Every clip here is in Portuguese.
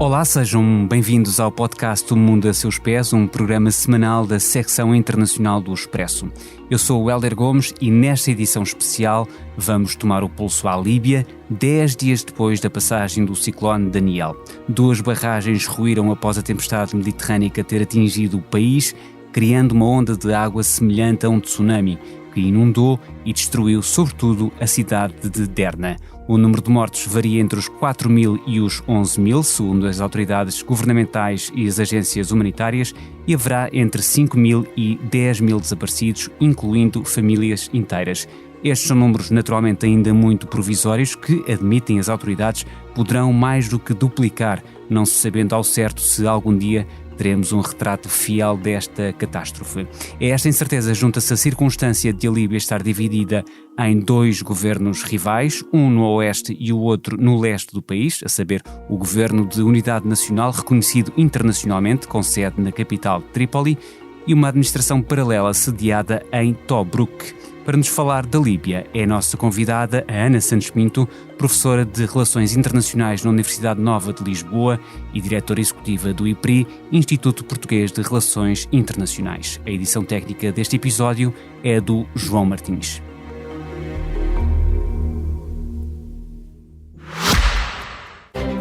Olá, sejam bem-vindos ao podcast O Mundo a Seus Pés, um programa semanal da secção internacional do Expresso. Eu sou o Hélder Gomes e nesta edição especial vamos tomar o pulso à Líbia, 10 dias depois da passagem do ciclone Daniel. 2 barragens ruíram após a tempestade mediterrânica ter atingido o país, criando uma onda de água semelhante a um tsunami, que inundou e destruiu sobretudo a cidade de Derna. O número de mortos varia entre os 4.000 e os 11.000, segundo as autoridades governamentais e as agências humanitárias, e haverá entre 5.000 e 10.000 desaparecidos, incluindo famílias inteiras. Estes são números naturalmente ainda muito provisórios que, admitem as autoridades, poderão mais do que duplicar, não se sabendo ao certo se algum dia teremos um retrato fiel desta catástrofe. A esta incerteza junta-se a circunstância de a Líbia estar dividida em 2 governos rivais, um no oeste e o outro no leste do país, a saber, o Governo de Unidade Nacional, reconhecido internacionalmente, com sede na capital Trípoli, e uma administração paralela sediada em Tobruk. Para nos falar da Líbia é a nossa convidada, a Ana Santos Pinto, professora de Relações Internacionais na Universidade Nova de Lisboa e diretora executiva do IPRI, Instituto Português de Relações Internacionais. A edição técnica deste episódio é do João Martins.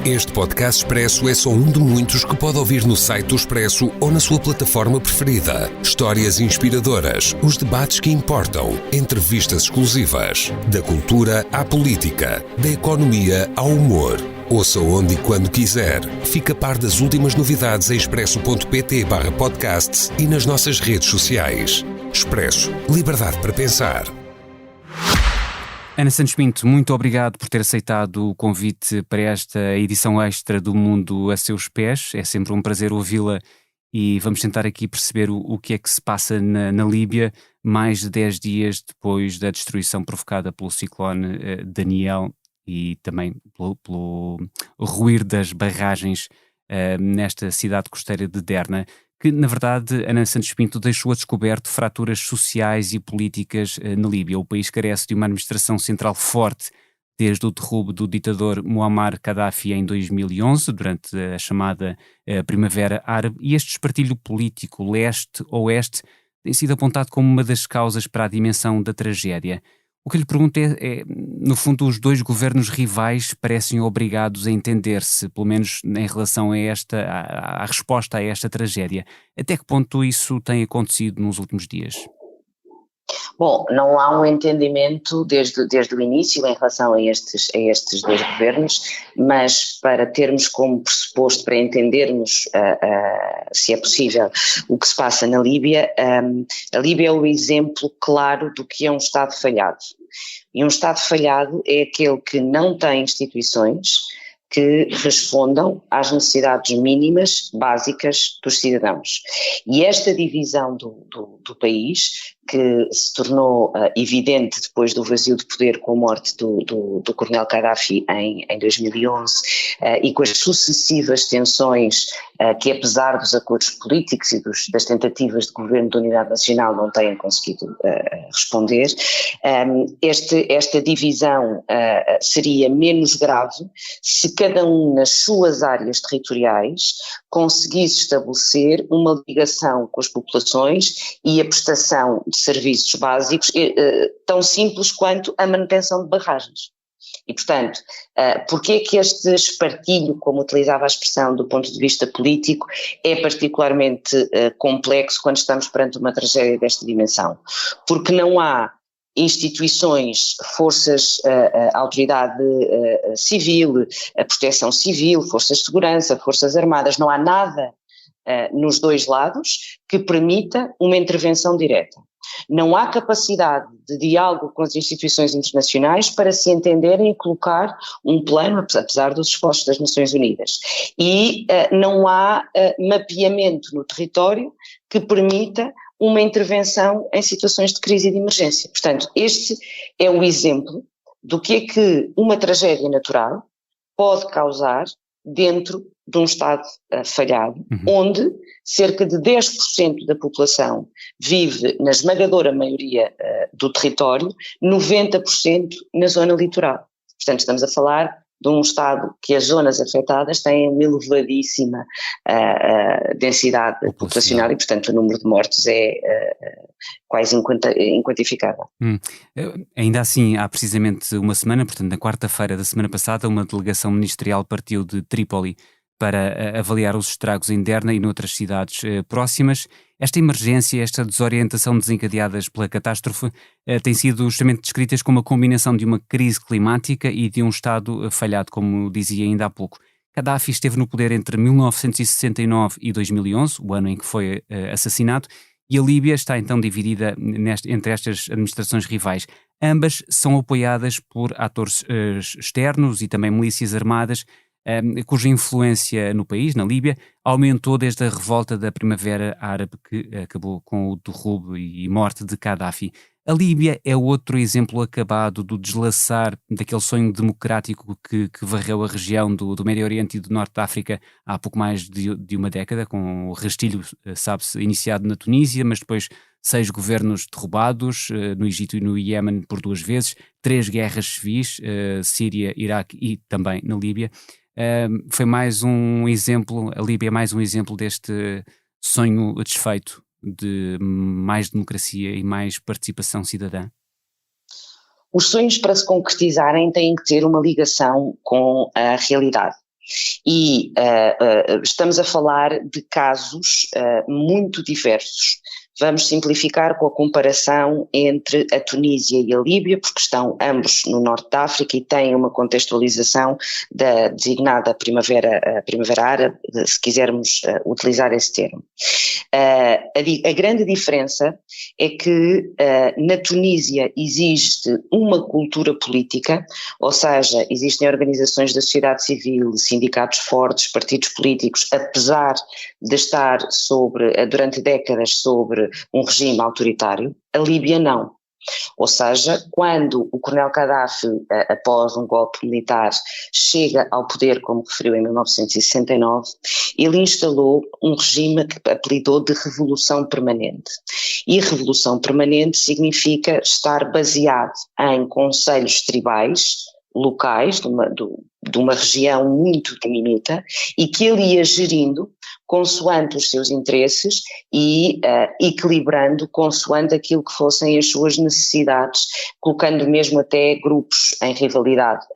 Este podcast Expresso é só um de muitos que pode ouvir no site do Expresso ou na sua plataforma preferida. Histórias inspiradoras, os debates que importam, entrevistas exclusivas. Da cultura à política, da economia ao humor. Ouça onde e quando quiser. Fica a par das últimas novidades em expresso.pt/podcasts e nas nossas redes sociais. Expresso. Liberdade para pensar. Ana Santos Pinto, muito obrigado por ter aceitado o convite para esta edição extra do Mundo a Seus Pés. É sempre um prazer ouvi-la e vamos tentar aqui perceber o que é que se passa na Líbia, mais de 10 dias depois da destruição provocada pelo ciclone Daniel e também pelo ruir das barragens nesta cidade costeira de Derna, que, na verdade, Ana Santos Pinto deixou a descoberto fraturas sociais e políticas na Líbia. O país carece de uma administração central forte desde o derrubo do ditador Muammar Gaddafi em 2011, durante a chamada Primavera Árabe, e este espartilho político leste-oeste tem sido apontado como uma das causas para a dimensão da tragédia. O que lhe pergunto no fundo, os 2 governos rivais parecem obrigados a entender-se, pelo menos em relação a à resposta a esta tragédia. Até que ponto isso tem acontecido nos últimos dias? Bom, não há um entendimento desde o início em relação a estes 2 governos, mas para termos como pressuposto, para entendermos se é possível o que se passa na Líbia, a Líbia é o exemplo claro do que é um Estado falhado. E um Estado falhado é aquele que não tem instituições que respondam às necessidades mínimas, básicas dos cidadãos. E esta divisão do país, que se tornou evidente depois do vazio de poder com a morte do coronel Gaddafi em 2011 e com as sucessivas tensões que, apesar dos acordos políticos e das tentativas de governo de unidade nacional, não têm conseguido responder, esta divisão seria menos grave se cada um nas suas áreas territoriais conseguisse estabelecer uma ligação com as populações e a prestação de serviços básicos tão simples quanto a manutenção de barragens. E, portanto, porque é que este espartilho, como utilizava a expressão do ponto de vista político, é particularmente complexo quando estamos perante uma tragédia desta dimensão? Porque não há instituições, forças, a autoridade civil, a proteção civil, forças de segurança, forças armadas, não há nada nos 2 lados que permita uma intervenção direta. Não há capacidade de diálogo com as instituições internacionais para se entenderem e colocar um plano, apesar dos esforços das Nações Unidas. E não há mapeamento no território que permita uma intervenção em situações de crise e de emergência. Portanto, este é o exemplo do que é que uma tragédia natural pode causar dentro de um Estado falhado, onde cerca de 10% da população vive na esmagadora maioria do território, 90% na zona litoral. Portanto, estamos a falar de um Estado que as zonas afetadas têm uma elevadíssima densidade populacional e, portanto, o número de mortes é quase inquantificável. Ainda assim, há precisamente uma semana, portanto, na quarta-feira da semana passada, uma delegação ministerial partiu de Trípoli para avaliar os estragos em Derna e noutras cidades próximas. Esta emergência, esta desorientação desencadeadas pela catástrofe têm sido justamente descritas como a combinação de uma crise climática e de um Estado falhado, como dizia ainda há pouco. Gaddafi esteve no poder entre 1969 e 2011, o ano em que foi assassinado, e a Líbia está então dividida entre estas administrações rivais. Ambas são apoiadas por atores externos e também milícias armadas, cuja influência no país, na Líbia, aumentou desde a revolta da Primavera Árabe que acabou com o derrubo e morte de Gaddafi. A Líbia é outro exemplo acabado do deslaçar daquele sonho democrático que varreu a região do Médio Oriente e do Norte da África há pouco mais de uma década, com o rastilho, sabe-se, iniciado na Tunísia, mas depois 6 governos derrubados, no Egito e no Iémen por 2 vezes, 3 guerras civis, Síria, Iraque e também na Líbia. Foi mais um exemplo, a Líbia é mais um exemplo deste sonho desfeito de mais democracia e mais participação cidadã? Os sonhos, para se concretizarem, têm que ter uma ligação com a realidade. E estamos a falar de casos muito diversos. Vamos simplificar com a comparação entre a Tunísia e a Líbia, porque estão ambos no norte da África e têm uma contextualização da designada Primavera Árabe, se quisermos utilizar esse termo. A grande diferença é que na Tunísia existe uma cultura política, ou seja, existem organizações da sociedade civil, sindicatos fortes, partidos políticos, apesar de estar durante décadas sobre um regime autoritário. A Líbia não. Ou seja, quando o coronel Gaddafi, após um golpe militar, chega ao poder, como referiu em 1969, ele instalou um regime que apelidou de Revolução Permanente. E Revolução Permanente significa estar baseado em conselhos tribais, locais, de uma região muito diminuta, e que ele ia gerindo consoante os seus interesses e equilibrando consoante aquilo que fossem as suas necessidades, colocando mesmo até grupos em rivalidade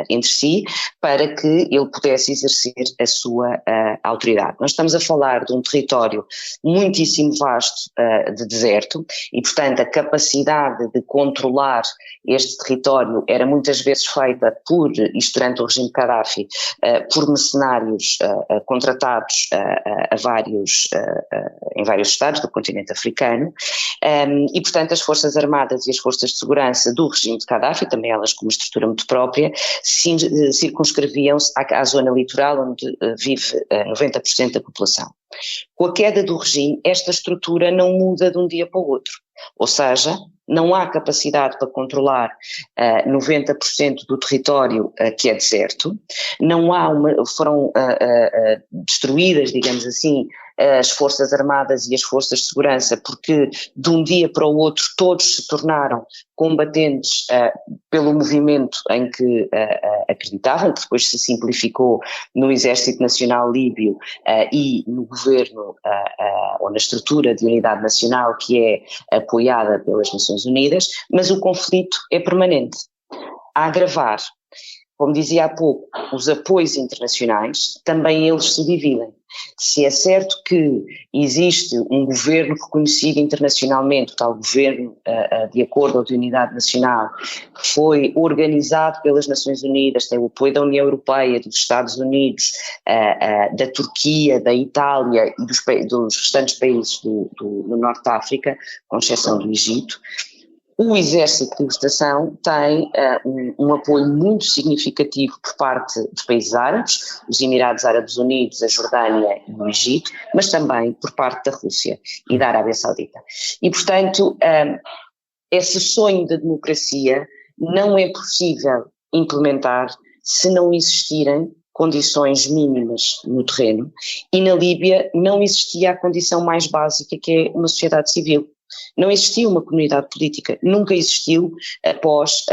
entre si, para que ele pudesse exercer a sua autoridade. Nós estamos a falar de um território muitíssimo vasto de deserto e, portanto, a capacidade de controlar este território era muitas vezes feita isto durante o regime de Gaddafi, por mercenários contratados em vários estados do continente africano, e, portanto, as forças armadas e as forças de segurança do regime de Gaddafi, também elas com uma estrutura muito própria, circunscreviam-se à zona litoral onde vive 90% da população. Com a queda do regime, esta estrutura não muda de um dia para o outro, ou seja, não há capacidade para controlar 90% do território que é deserto, foram destruídas, digamos assim, as forças armadas e as forças de segurança, porque de um dia para o outro todos se tornaram combatentes pelo movimento em que acreditavam, que depois se simplificou no Exército Nacional Líbio e no governo ou na estrutura de unidade nacional que é apoiada pelas Nações Unidas, mas o conflito é permanente. A agravar, como dizia há pouco, os apoios internacionais, também eles se dividem. Se é certo que existe um governo reconhecido internacionalmente, o tal governo de acordo ou de unidade nacional, que foi organizado pelas Nações Unidas, tem o apoio da União Europeia, dos Estados Unidos, da Turquia, da Itália e dos restantes países do Norte da África, com exceção do Egito, o Exército de Libertação tem um apoio muito significativo por parte de países árabes, os Emirados Árabes Unidos, a Jordânia e o Egito, mas também por parte da Rússia e da Arábia Saudita. E, portanto, esse sonho da democracia não é possível implementar se não existirem condições mínimas no terreno, e na Líbia não existia a condição mais básica, que é uma sociedade civil. Não existia uma comunidade política, nunca existiu após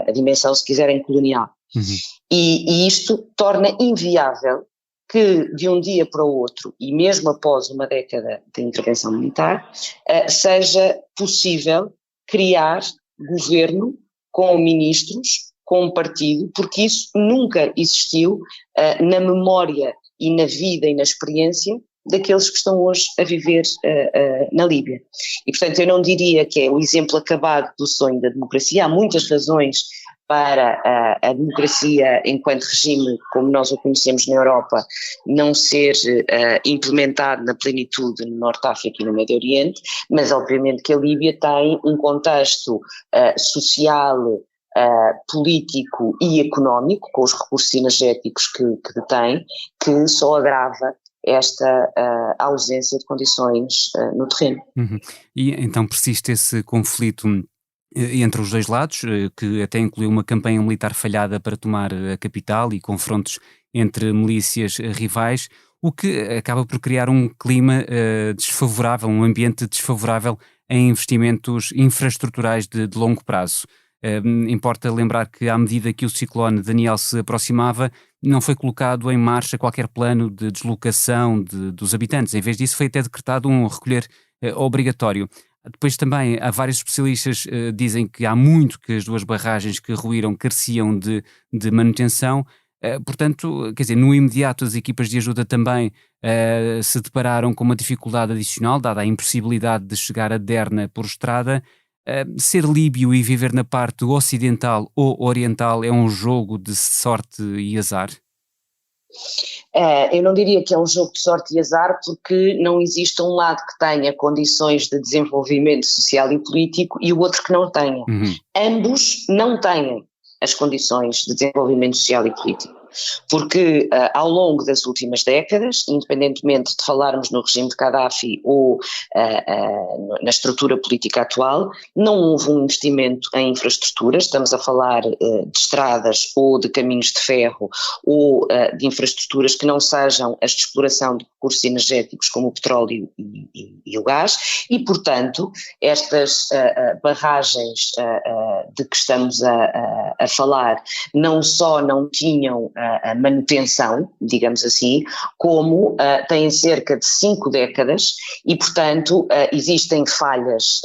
a dimensão, se quiserem, colonial. E isto torna inviável que de um dia para o outro, e mesmo após uma década de intervenção militar, seja possível criar governo com ministros, com um partido, porque isso nunca existiu na memória e na vida e na experiência daqueles que estão hoje a viver na Líbia. E, portanto, eu não diria que é o exemplo acabado do sonho da democracia. Há muitas razões para a democracia enquanto regime, como nós o conhecemos na Europa, não ser implementado na plenitude no Norte de África e no Médio Oriente, mas obviamente que a Líbia tem um contexto social, político e económico, com os recursos energéticos que detém, que só agrava esta ausência de condições no terreno. E então persiste esse conflito entre os dois lados, que até incluiu uma campanha militar falhada para tomar a capital e confrontos entre milícias rivais, o que acaba por criar um clima desfavorável, um ambiente desfavorável em investimentos infraestruturais de longo prazo. Importa lembrar que à medida que o ciclone Daniel se aproximava, não foi colocado em marcha qualquer plano de deslocação dos habitantes. Em vez disso foi até decretado um recolher obrigatório. Depois também há vários especialistas que dizem que há muito que as duas barragens que ruíram careciam de manutenção. Portanto, quer dizer, no imediato as equipas de ajuda também se depararam com uma dificuldade adicional, dada a impossibilidade de chegar a Derna por estrada. Ser líbio e viver na parte ocidental ou oriental é um jogo de sorte e azar? Eu não diria que é um jogo de sorte e azar, porque não existe um lado que tenha condições de desenvolvimento social e político e o outro que não tenha. Ambos não têm as condições de desenvolvimento social e político. Porque ao longo das últimas décadas, independentemente de falarmos no regime de Gaddafi ou na estrutura política atual, não houve um investimento em infraestruturas. Estamos a falar de estradas ou de caminhos de ferro ou de infraestruturas que não sejam as de exploração de recursos energéticos como o petróleo e o gás, e portanto estas barragens de que estamos a falar não só não tinham a manutenção, digamos assim, como têm cerca de 5 décadas e, portanto, existem falhas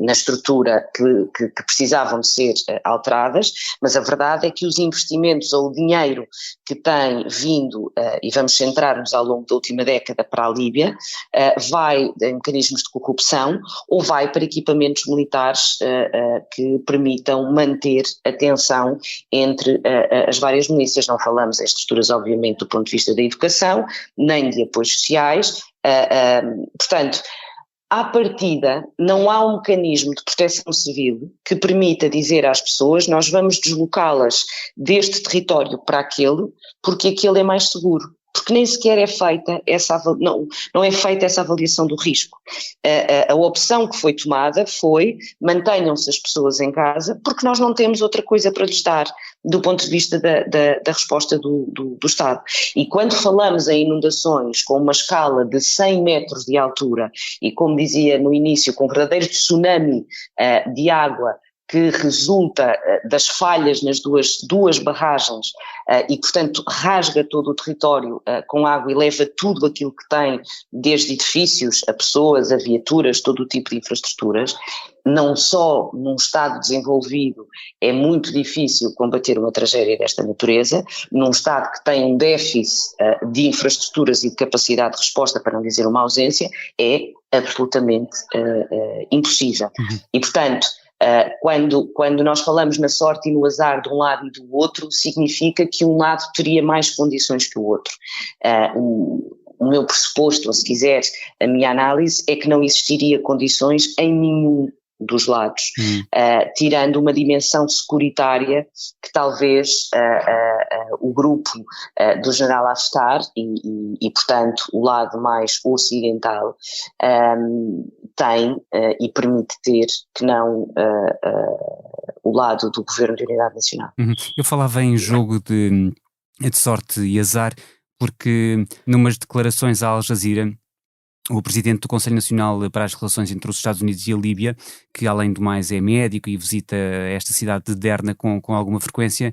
na estrutura que precisavam de ser alteradas, mas a verdade é que os investimentos ou o dinheiro que tem vindo, e vamos centrar-nos ao longo da última década para a Líbia, vai em mecanismos de corrupção ou vai para equipamentos militares que permitam manter a tensão entre as várias milícias. Não falamos em estruturas, obviamente, do ponto de vista da educação, nem de apoios sociais. Portanto, à partida, não há um mecanismo de proteção civil que permita dizer às pessoas: nós vamos deslocá-las deste território para aquele, porque aquele é mais seguro. Porque nem sequer é feita não é feita essa avaliação do risco. A opção que foi tomada foi: mantenham-se as pessoas em casa, porque nós não temos outra coisa para lhes dar do ponto de vista da resposta do Estado. E quando falamos em inundações com uma escala de 100 metros de altura e, como dizia no início, com um verdadeiro tsunami de água que resulta das falhas nas duas barragens e, portanto, rasga todo o território com água e leva tudo aquilo que tem, desde edifícios a pessoas, a viaturas, todo o tipo de infraestruturas. Não só num Estado desenvolvido é muito difícil combater uma tragédia desta natureza, num Estado que tem um déficit de infraestruturas e de capacidade de resposta, para não dizer uma ausência, é absolutamente impossível. E, portanto, quando nós falamos na sorte e no azar de um lado e do outro, significa que um lado teria mais condições que o outro. O meu pressuposto, ou se quiser, a minha análise, é que não existiria condições em nenhum dos lados, tirando uma dimensão securitária que talvez o grupo do general Haftar e, portanto, o lado mais ocidental tem e permite ter, que não o lado do Governo de Unidade Nacional. Eu falava em jogo de sorte e azar porque numas declarações à Al Jazeera, o presidente do Conselho Nacional para as Relações entre os Estados Unidos e a Líbia, que além do mais é médico e visita esta cidade de Derna com alguma frequência,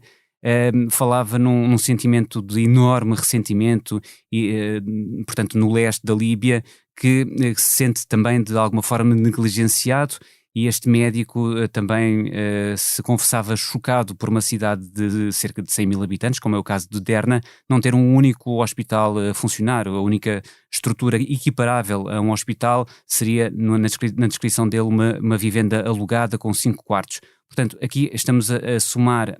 falava num sentimento de enorme ressentimento, e, portanto, no leste da Líbia, que se sente também de alguma forma negligenciado. E este médico também se confessava chocado por uma cidade de cerca de 100 mil habitantes, como é o caso de Derna, não ter um único hospital a funcionar. A única estrutura equiparável a um hospital seria, na descrição dele, uma vivenda alugada com 5 quartos. Portanto, aqui estamos a somar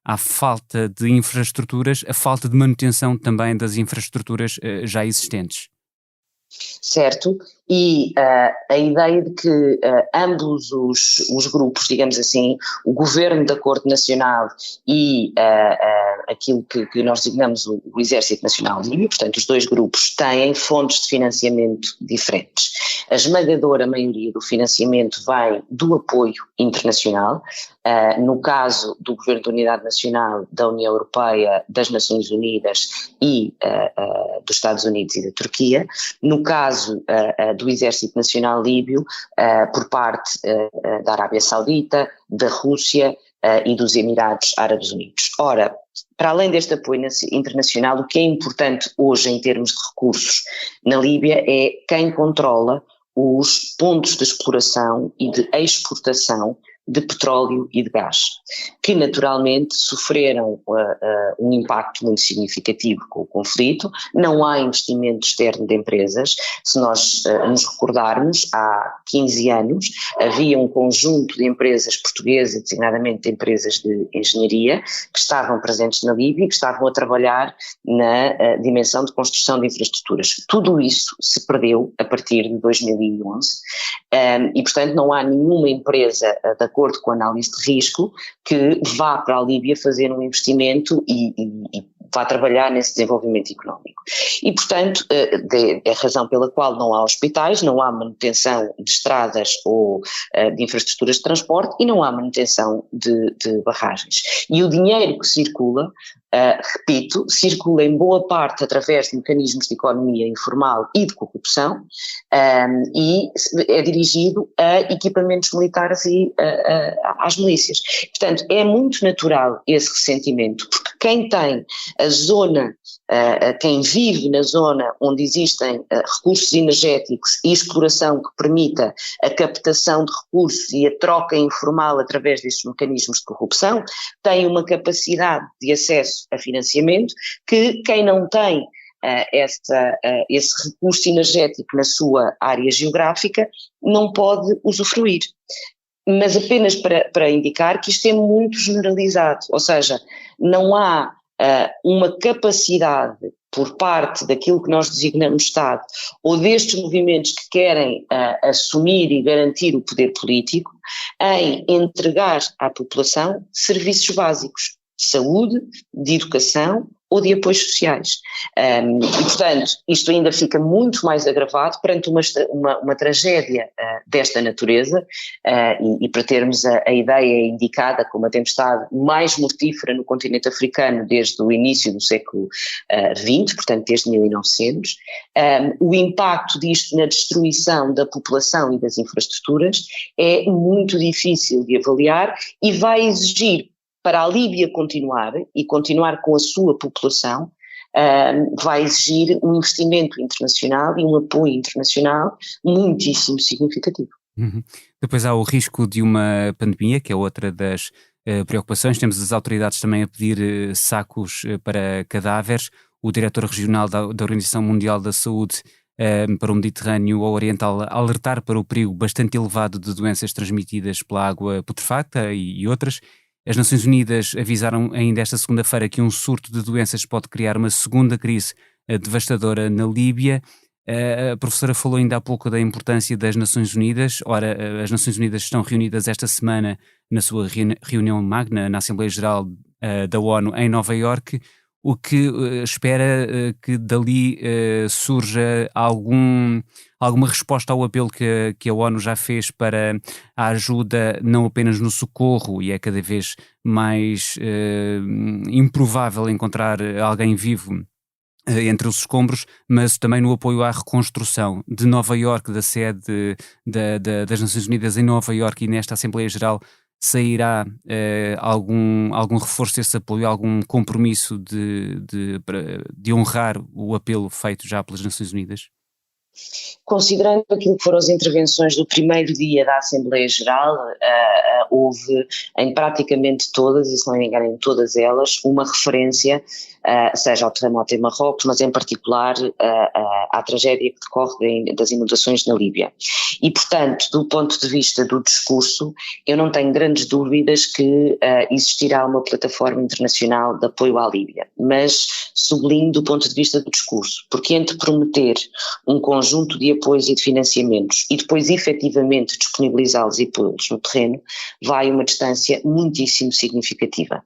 à falta de infraestruturas, a falta de manutenção também das infraestruturas já existentes. Certo, e a ideia de que ambos os grupos, digamos assim, o Governo da Corte Nacional e aquilo que nós designamos o Exército Nacional Líbio, portanto os dois grupos têm fontes de financiamento diferentes. A esmagadora maioria do financiamento vem do apoio internacional, no caso do Governo da Unidade Nacional, da União Europeia, das Nações Unidas e dos Estados Unidos e da Turquia. No caso do Exército Nacional Líbio, por parte da Arábia Saudita, da Rússia e dos Emirados Árabes Unidos. Ora, para além deste apoio internacional, o que é importante hoje em termos de recursos na Líbia é quem controla os pontos de exploração e de exportação de petróleo e de gás, que naturalmente sofreram um impacto muito significativo com o conflito. Não há investimento externo de empresas. Se nós nos recordarmos, há 15 anos havia um conjunto de empresas portuguesas, designadamente de empresas de engenharia, que estavam presentes na Líbia e que estavam a trabalhar na dimensão de construção de infraestruturas. Tudo isso se perdeu a partir de 2011 e, portanto, não há nenhuma empresa da de acordo com a análise de risco, que vá para a Líbia fazer um investimento e vá trabalhar nesse desenvolvimento económico. E, portanto, é a razão pela qual não há hospitais, não há manutenção de estradas ou de infraestruturas de transporte e não há manutenção de barragens. E o dinheiro que circula, repito, circula em boa parte através de mecanismos de economia informal e de corrupção, e é dirigido a equipamentos militares e às milícias. Portanto, é muito natural esse ressentimento, porque quem tem a zona, quem vive na zona onde existem recursos energéticos e exploração que permita a captação de recursos e a troca informal através destes mecanismos de corrupção, tem uma capacidade de acesso a financiamento que quem não tem esse recurso energético na sua área geográfica não pode usufruir. Mas apenas para indicar que isto é muito generalizado, ou seja, não há uma capacidade por parte daquilo que nós designamos Estado ou destes movimentos que querem assumir e garantir o poder político em entregar à população serviços básicos, de saúde, de educação ou de apoios sociais. E, portanto, isto ainda fica muito mais agravado perante uma tragédia desta natureza e para termos a ideia indicada como a tempestade mais mortífera no continente africano desde o início do século XX, portanto desde 1900, o impacto disto na destruição da população e das infraestruturas é muito difícil de avaliar e vai exigir, para a Líbia continuar com a sua população, vai exigir um investimento internacional e um apoio internacional muitíssimo significativo. Uhum. Depois há o risco de uma pandemia, que é outra das preocupações. Temos as autoridades também a pedir sacos para cadáveres. O diretor regional da Organização Mundial da Saúde para o Mediterrâneo Oriental alertar para o perigo bastante elevado de doenças transmitidas pela água putrefacta e outras. As Nações Unidas avisaram ainda esta segunda-feira que um surto de doenças pode criar uma segunda crise devastadora na Líbia. A professora falou ainda há pouco da importância das Nações Unidas. Ora, as Nações Unidas estão reunidas esta semana na sua reunião magna, na Assembleia Geral da ONU em Nova Iorque. O que espera que dali surja alguma resposta ao apelo que a ONU já fez para a ajuda não apenas no socorro, e é cada vez mais improvável encontrar alguém vivo entre os escombros, mas também no apoio à reconstrução de Nova Iorque, da sede das Nações Unidas em Nova Iorque e nesta Assembleia Geral. sairá algum reforço desse apoio, algum compromisso de honrar o apelo feito já pelas Nações Unidas? Considerando aquilo que foram as intervenções do primeiro dia da Assembleia Geral, houve em praticamente todas, e se não me engano em todas elas, uma referência, seja ao terremoto em Marrocos, mas em particular à tragédia que decorre das inundações na Líbia. E, portanto, do ponto de vista do discurso, eu não tenho grandes dúvidas que existirá uma plataforma internacional de apoio à Líbia, mas sublinho do ponto de vista do discurso, porque entre prometer um conjunto de apoios e de financiamentos e depois efetivamente disponibilizá-los e pô-los no terreno, vai uma distância muitíssimo significativa.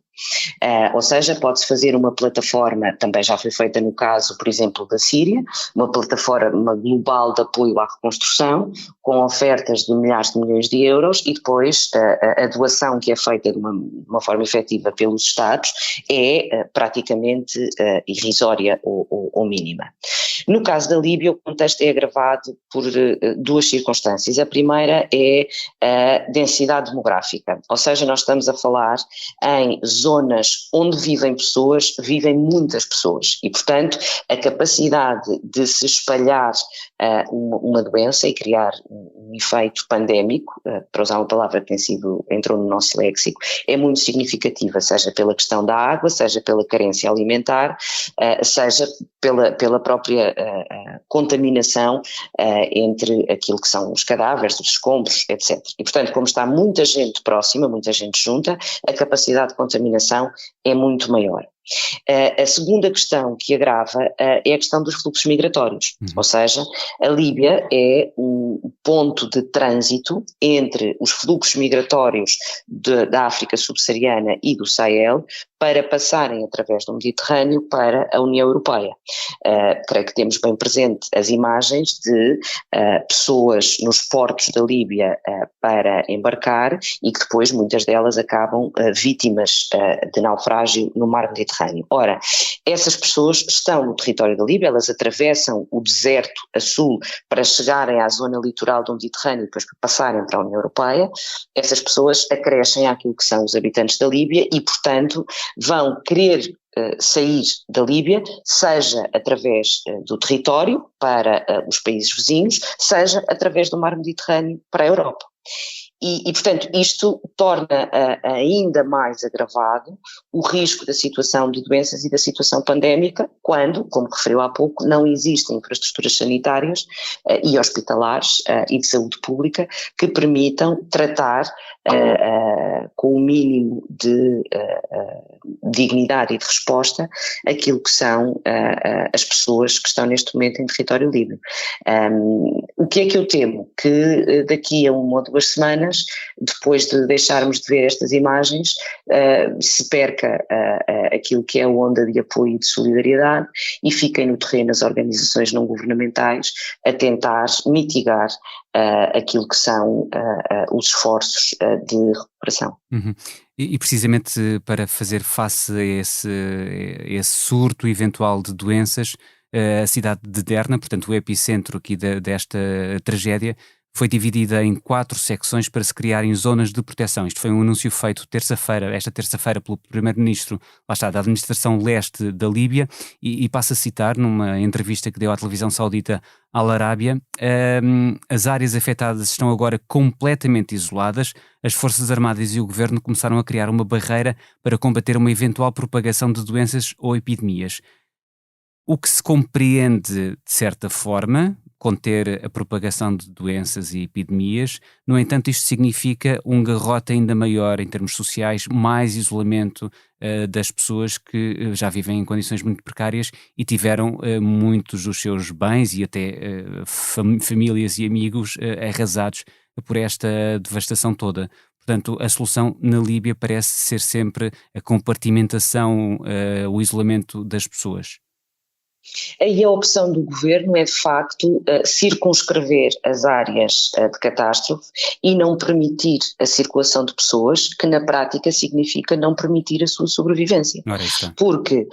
Ou seja, pode-se fazer uma plataforma, também já foi feita no caso, por exemplo, da Síria, uma plataforma global de apoio à reconstrução, com ofertas de milhares de milhões de euros, e depois a doação que é feita de uma forma efetiva pelos Estados é praticamente irrisória ou mínima. No caso da Líbia, o contexto é agravado por duas circunstâncias. A primeira é a densidade demográfica, ou seja, nós estamos a falar em zonas onde vivem muitas pessoas e, portanto, a capacidade de se espalhar uma doença e criar um efeito pandémico, para usar uma palavra que entrou no nosso léxico, é muito significativa, seja pela questão da água, seja pela carência alimentar, seja pela própria contaminação entre aquilo que são os cadáveres, os escombros, etc. E, portanto, como está muita gente próxima, muita gente junta, a capacidade de contaminação é muito maior. A segunda questão que agrava é a questão dos fluxos migratórios, ou seja, a Líbia é um ponto de trânsito entre os fluxos migratórios da África subsaariana e do Sahel para passarem através do Mediterrâneo para a União Europeia. Creio que temos bem presente as imagens de pessoas nos portos da Líbia para embarcar e que depois muitas delas acabam vítimas de naufrágio no mar Mediterrâneo. Ora, essas pessoas estão no território da Líbia, elas atravessam o deserto a sul para chegarem à zona litoral do Mediterrâneo e depois para passarem para a União Europeia. Essas pessoas acrescem àquilo que são os habitantes da Líbia e, portanto, vão querer sair da Líbia, seja através do território para os países vizinhos, seja através do mar Mediterrâneo para a Europa. E, portanto, isto torna ainda mais agravado o risco da situação de doenças e da situação pandémica quando, como referiu há pouco, não existem infraestruturas sanitárias e hospitalares e de saúde pública que permitam tratar com o mínimo de dignidade e de resposta aquilo que são as pessoas que estão neste momento em território líbio. O que é que eu temo? Que daqui a 1 ou 2 semanas, depois de deixarmos de ver estas imagens, se perca aquilo que é a onda de apoio e de solidariedade e fiquem no terreno as organizações não governamentais a tentar mitigar aquilo que são os esforços de recuperação. Uhum. E precisamente para fazer face a esse surto eventual de doenças, a cidade de Derna, portanto o epicentro aqui desta tragédia, foi dividida em 4 secções para se criarem zonas de proteção. Isto foi um anúncio feito esta terça-feira, pelo primeiro-ministro, lá está, da administração leste da Líbia, e passo a citar, numa entrevista que deu à televisão saudita Al Arábia, as áreas afetadas estão agora completamente isoladas, as Forças Armadas e o Governo começaram a criar uma barreira para combater uma eventual propagação de doenças ou epidemias. O que se compreende, de certa forma, conter a propagação de doenças e epidemias. No entanto, isto significa um garrote ainda maior em termos sociais, mais isolamento das pessoas que já vivem em condições muito precárias e tiveram muitos dos seus bens e até famílias e amigos arrasados por esta devastação toda. Portanto, a solução na Líbia parece ser sempre a compartimentação, o isolamento das pessoas. Aí a opção do governo é, de facto, circunscrever as áreas de catástrofe e não permitir a circulação de pessoas, que na prática significa não permitir a sua sobrevivência. Porque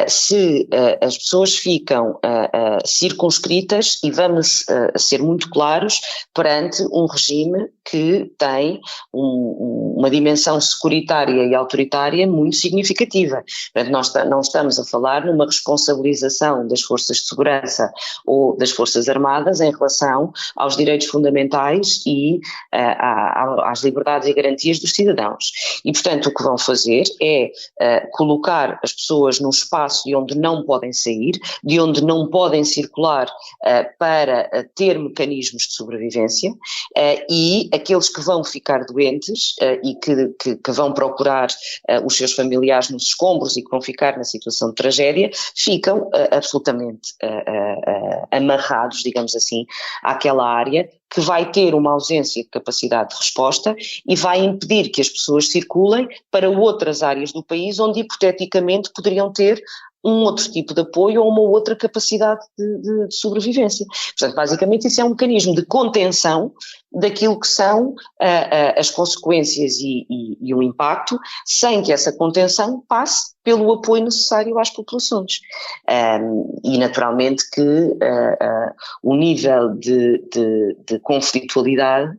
se as pessoas ficam circunscritas, e vamos ser muito claros, perante um regime que tem uma dimensão securitária e autoritária muito significativa. Portanto, nós não estamos a falar numa responsabilização das forças de segurança ou das forças armadas em relação aos direitos fundamentais e às liberdades e garantias dos cidadãos. E, portanto, o que vão fazer é colocar as pessoas num espaço de onde não podem sair, de onde não podem circular para ter mecanismos de sobrevivência, e aqueles que vão ficar doentes e que vão procurar os seus familiares nos escombros e que vão ficar na situação de tragédia, ficam absolutamente amarrados, digamos assim, àquela área que vai ter uma ausência de capacidade de resposta e vai impedir que as pessoas circulem para outras áreas do país onde hipoteticamente poderiam ter um outro tipo de apoio ou uma outra capacidade de sobrevivência. Portanto, basicamente isso é um mecanismo de contenção daquilo que são as consequências e o impacto, sem que essa contenção passe pelo apoio necessário às populações. E naturalmente que o nível de conflitualidade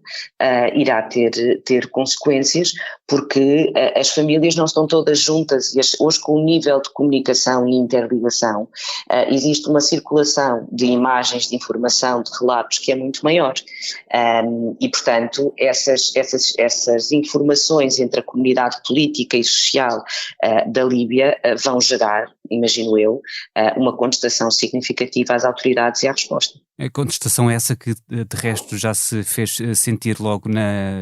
irá ter consequências, porque as famílias não estão todas juntas e hoje com o nível de comunicação e interligação existe uma circulação de imagens, de informação, de relatos que é muito maior. E, portanto, essas informações entre a comunidade política e social da Líbia vão gerar, imagino eu, uma contestação significativa às autoridades e à resposta. A contestação essa que, de resto, já se fez sentir logo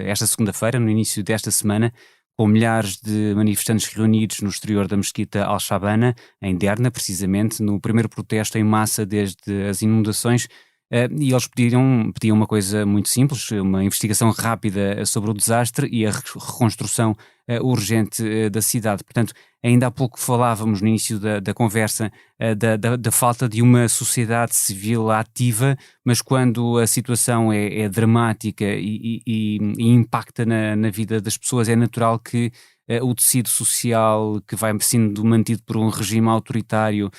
esta segunda-feira, no início desta semana, com milhares de manifestantes reunidos no exterior da mesquita Al-Shabana, em Derna, precisamente, no primeiro protesto em massa desde as inundações. E eles pediam uma coisa muito simples, uma investigação rápida sobre o desastre e a reconstrução urgente da cidade. Portanto, ainda há pouco falávamos no início da conversa da falta de uma sociedade civil ativa, mas quando a situação é dramática e impacta na vida das pessoas, é natural que o tecido social que vai sendo mantido por um regime autoritário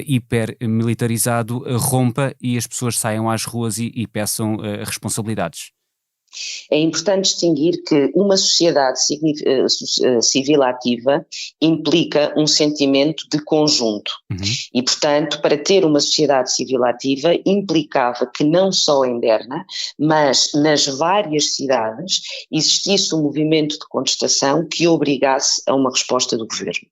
hipermilitarizado rompa e as pessoas saiam às ruas e peçam responsabilidades. É importante distinguir que uma sociedade civil ativa implica um sentimento de conjunto. E, portanto, para ter uma sociedade civil ativa implicava que não só em Derna, mas nas várias cidades existisse um movimento de contestação que obrigasse a uma resposta do governo.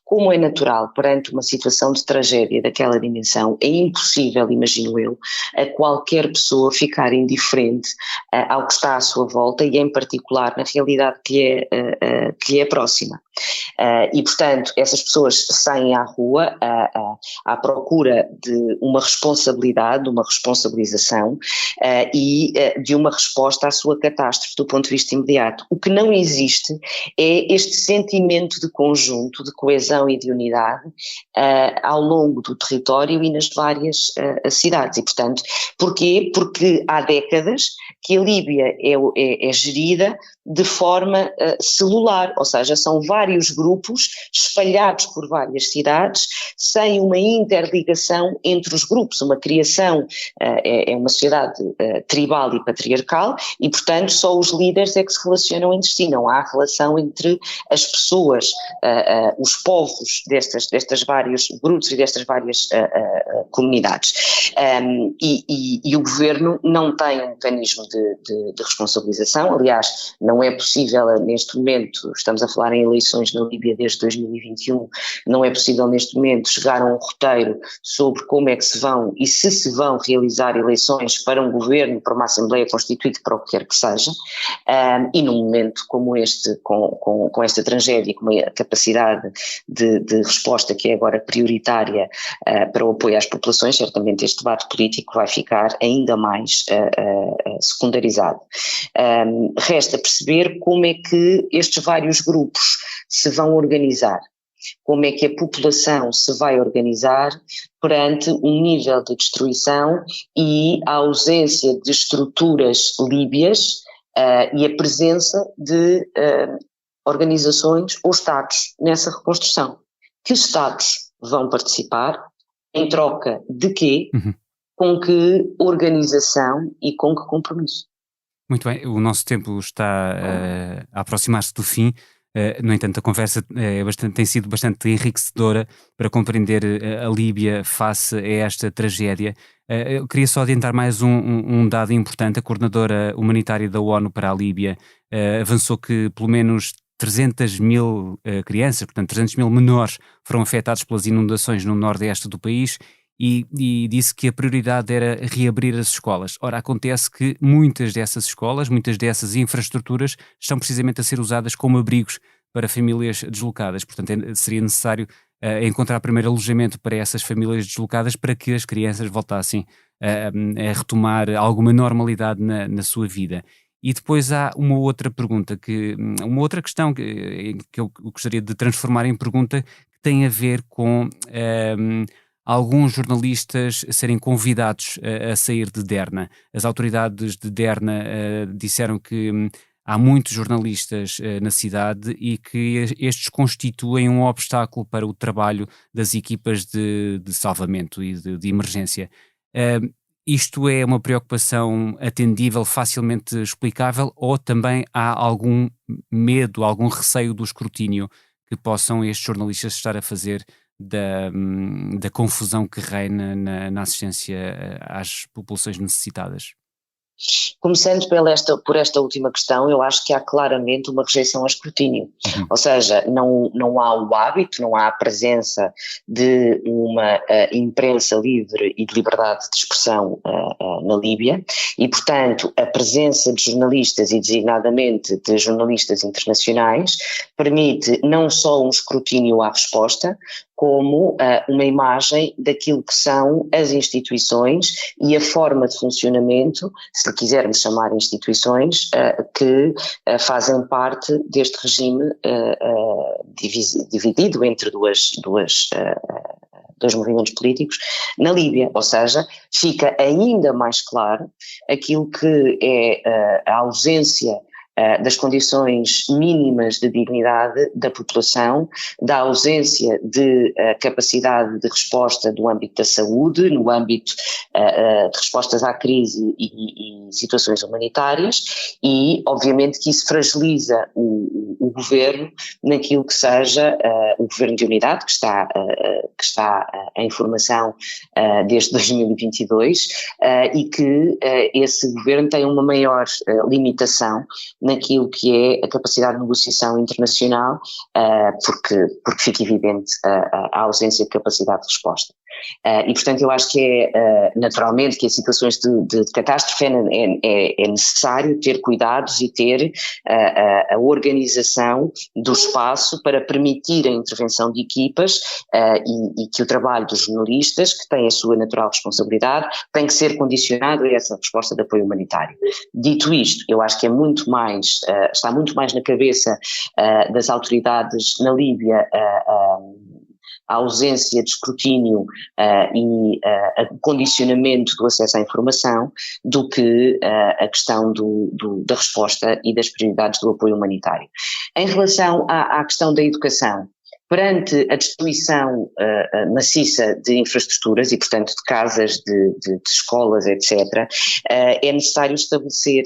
Como é natural, perante uma situação de tragédia daquela dimensão, é impossível, imagino eu, a qualquer pessoa ficar indiferente ao que está à sua volta e, em particular, na realidade que é próxima. E, portanto, essas pessoas saem à rua à procura de uma responsabilidade, de uma responsabilização e de uma resposta à sua catástrofe do ponto de vista imediato. O que não existe é este sentimento de conjunto, de coesão e de unidade ao longo do território e nas várias cidades. E, portanto, porquê? Porque há décadas que a Líbia é gerida de forma celular, ou seja, são vários grupos espalhados por várias cidades, sem uma interligação entre os grupos, uma criação, é uma sociedade tribal e patriarcal e, portanto, só os líderes é que se relacionam entre si, não há relação entre as pessoas, os povos destes vários grupos e destas várias comunidades. E o governo não tem um mecanismo de responsabilização, aliás, não é possível neste momento, estamos a falar em eleições na Líbia desde 2021, não é possível neste momento chegar a um roteiro sobre como é que se vão e se vão realizar eleições para um governo, para uma Assembleia Constituinte, para o que quer que seja, e num momento como este, com esta tragédia, com a capacidade de resposta que é agora prioritária para o apoio às populações, certamente este debate político vai ficar ainda mais secundarizado. Resta perceber como é que estes vários grupos se vão organizar. como é que a população se vai organizar perante um nível de destruição e a ausência de estruturas líbias e a presença de organizações ou Estados nessa reconstrução. Que Estados vão participar? Em troca de quê? Com que organização e com que compromisso? Muito bem, o nosso tempo está a aproximar-se do fim. No entanto, a conversa tem sido bastante enriquecedora para compreender a Líbia face a esta tragédia. Eu queria só adiantar mais um dado importante. A coordenadora humanitária da ONU para a Líbia avançou que pelo menos 300 mil crianças, portanto 300 mil menores, foram afetados pelas inundações no nordeste do país e disse que a prioridade era reabrir as escolas. Ora, acontece que muitas dessas escolas, muitas dessas infraestruturas estão precisamente a ser usadas como abrigos para famílias deslocadas. Portanto, seria necessário encontrar primeiro alojamento para essas famílias deslocadas para que as crianças voltassem a retomar alguma normalidade na sua vida. E depois há uma outra pergunta, uma outra questão que eu gostaria de transformar em pergunta, que tem a ver com alguns jornalistas serem convidados a sair de Derna. As autoridades de Derna disseram que há muitos jornalistas na cidade e que estes constituem um obstáculo para o trabalho das equipas de salvamento e de emergência. Isto é uma preocupação atendível, facilmente explicável, ou também há algum medo, algum receio do escrutínio que possam estes jornalistas estar a fazer da confusão que reina na assistência às populações necessitadas? Começando por esta última questão, eu acho que há claramente uma rejeição ao escrutínio, ou seja, não há o hábito, não há a presença de uma imprensa livre e de liberdade de expressão na Líbia e, portanto, a presença de jornalistas e designadamente de jornalistas internacionais permite não só um escrutínio à resposta, como uma imagem daquilo que são as instituições e a forma de funcionamento, se lhe quisermos chamar instituições, que fazem parte deste regime dividido entre dois movimentos políticos na Líbia, ou seja, fica ainda mais claro aquilo que é a ausência das condições mínimas de dignidade da população, da ausência de capacidade de resposta do âmbito da saúde, no âmbito de respostas à crise e situações humanitárias e, obviamente, que isso fragiliza o governo naquilo que seja o governo de unidade, que está em formação desde 2022 e que esse governo tem uma maior limitação naquilo que é a capacidade de negociação internacional, porque fica evidente a ausência de capacidade de resposta. E, portanto, eu acho que é naturalmente que em situações de catástrofe é necessário ter cuidados e ter a organização do espaço para permitir a intervenção de equipas e que o trabalho dos jornalistas, que têm a sua natural responsabilidade, tem que ser condicionado a essa resposta de apoio humanitário. Dito isto, eu acho que está muito mais na cabeça das autoridades na Líbia a ausência de escrutínio e o condicionamento do acesso à informação do que a questão da resposta e das prioridades do apoio humanitário. Em relação à questão da educação, perante a destruição maciça de infraestruturas e, portanto, de casas, de escolas, etc., é necessário estabelecer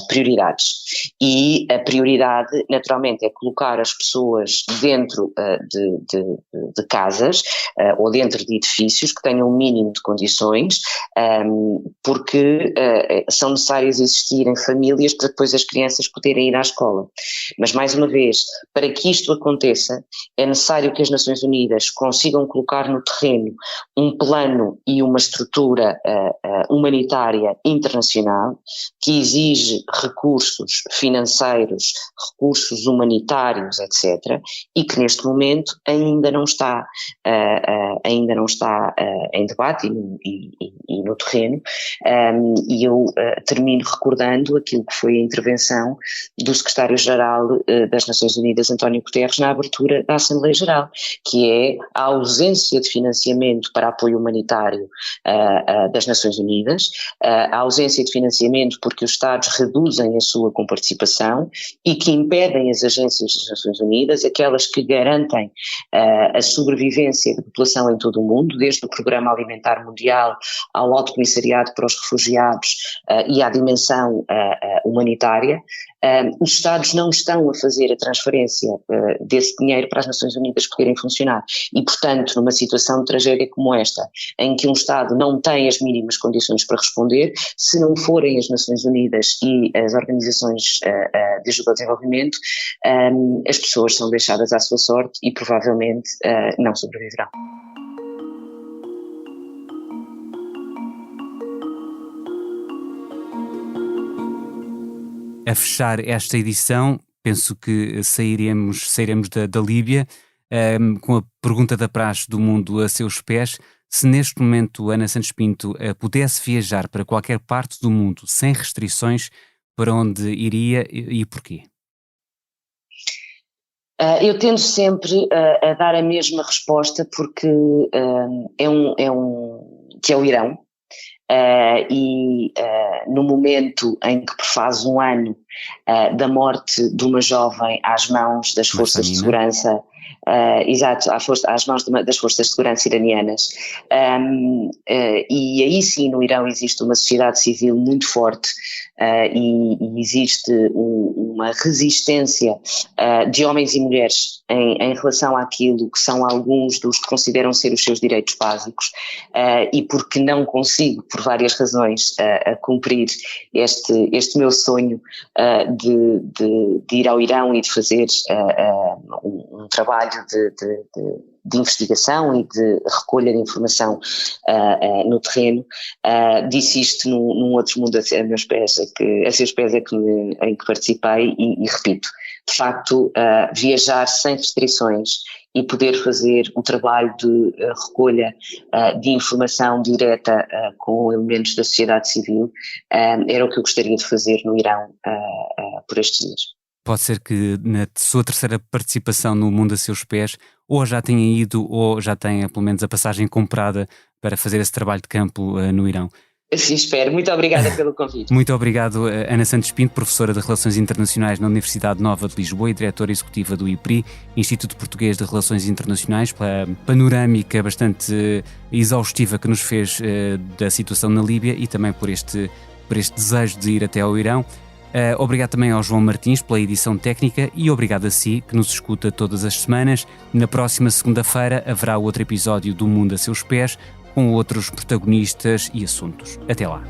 prioridades. E a prioridade, naturalmente, é colocar as pessoas dentro de casas ou dentro de edifícios que tenham um mínimo de condições, porque são necessárias existirem famílias para depois as crianças poderem ir à escola. Mas, mais uma vez, para que isto aconteça, é necessário que as Nações Unidas consigam colocar no terreno um plano e uma estrutura humanitária internacional que exige recursos financeiros, recursos humanitários, etc., e que neste momento ainda não está em debate e no terreno, e eu termino recordando aquilo que foi a intervenção do secretário-geral das Nações Unidas, António Guterres, na abertura da Assembleia Geral, que é a ausência de financiamento para apoio humanitário das Nações Unidas, a ausência de financiamento porque os Estados reduzem a sua comparticipação e que impedem as agências das Nações Unidas, aquelas que garantem a sobrevivência da população em todo o mundo, desde o Programa Alimentar Mundial ao Alto Comissariado para os Refugiados e à dimensão humanitária. Os Estados não estão a fazer a transferência desse dinheiro para as Nações Unidas poderem funcionar e, portanto, numa situação de tragédia como esta, em que um Estado não tem as mínimas condições para responder, se não forem as Nações Unidas e as organizações de ajuda ao desenvolvimento, as pessoas são deixadas à sua sorte e provavelmente não sobreviverão. A fechar esta edição, penso que sairemos da Líbia com a pergunta da praxe do mundo a seus pés. Se neste momento Ana Santos Pinto pudesse viajar para qualquer parte do mundo sem restrições, para onde iria e porquê? Eu tendo sempre a dar a mesma resposta porque que é o Irão. No momento em que faz um ano da morte de uma jovem às mãos das forças de segurança, às mãos das forças de segurança iranianas, e aí sim no Irão existe uma sociedade civil muito forte e existe uma resistência de homens e mulheres em relação àquilo que são alguns dos que consideram ser os seus direitos básicos, e porque não consigo, por várias razões, cumprir este meu sonho de ir ao Irão e de fazer um trabalho de investigação e de recolha de informação no terreno, disse isto num outro mundo a seus pés em que participei e repito, de facto viajar sem restrições e poder fazer um trabalho de recolha de informação direta com elementos da sociedade civil era o que eu gostaria de fazer no Irão por estes dias. Pode ser que na sua terceira participação no Mundo a Seus Pés ou já tenha ido ou já tenha pelo menos a passagem comprada para fazer esse trabalho de campo no Irão. Assim espero. Muito obrigada pelo convite. Muito obrigado, Ana Santos Pinto, professora de Relações Internacionais na Universidade Nova de Lisboa e diretora executiva do IPRI, Instituto Português de Relações Internacionais, pela panorâmica bastante exaustiva que nos fez da situação na Líbia e também por este desejo de ir até ao Irão. Obrigado também ao João Martins pela edição técnica e obrigado a si que nos escuta todas as semanas. Na próxima segunda-feira haverá outro episódio do Mundo a Seus Pés com outros protagonistas e assuntos. Até lá.